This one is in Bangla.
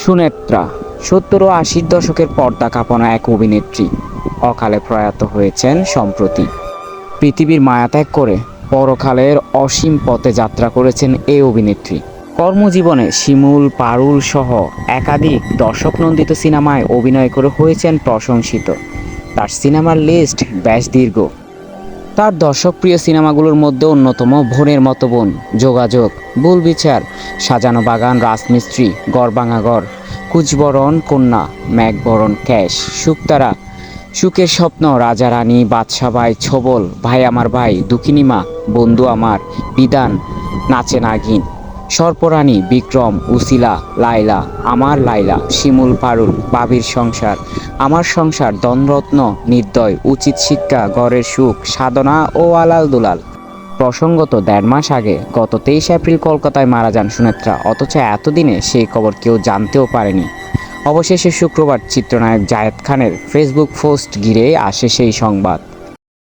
সুনেত্রা ৭০ ও ৮০ দশকের পর্দা কাঁপানো এক অভিনেত্রী অকালে প্রয়াত হয়েছেন সম্প্রতি। পৃথিবীর মায়া ত্যাগ করে পরকালের অসীম পথে যাত্রা করেছেন এই অভিনেত্রী। কর্মজীবনে শিমুল, পারুল সহ একাধিক দর্শকনন্দিত সিনেমায় অভিনয় করে হয়েছেন প্রশংসিত। তার সিনেমার লিস্ট বেশ দীর্ঘ। তার দর্শকপ্রিয় সিনেমাগুলোর মধ্যে অন্যতম ভনের মতো বোন, যোগাযোগ, ভুল বিচার, সাজানো বাগান, রাজমিস্ত্রি, গড়ভাঙা ঘর, কুচবরণ কন্যা, মেঘবরণ ক্যাশ, শুকতারা, সুখের স্বপ্ন, রাজা রানী, বাদশা ভাই, ছবল, ভাই আমার ভাই, দুঃখিনী মা, বন্ধু আমার, বিধান, নাচে নাগিন, সর্পরানী, বিক্রম, উসিলা, লাইলা, আমার লাইলা, শিমুল, পারুল, বাবির সংসার, আমার সংসার, ধনরত্ন, নির্দয়, উচিত শিক্ষা, ঘরের সুখ, সাধনা ও আলাল দুলাল। প্রসঙ্গত ১.৫ মাস আগে গত ২৩ এপ্রিল কলকাতায় মারা যান সুনেত্রা, অথচ এতদিনে সেই খবর কেউ জানতেও পারেনি। অবশেষে শুক্রবার চিত্রনায়ক জায়েদ খানের ফেসবুক পোস্ট ঘিরে আসে সেই সংবাদ।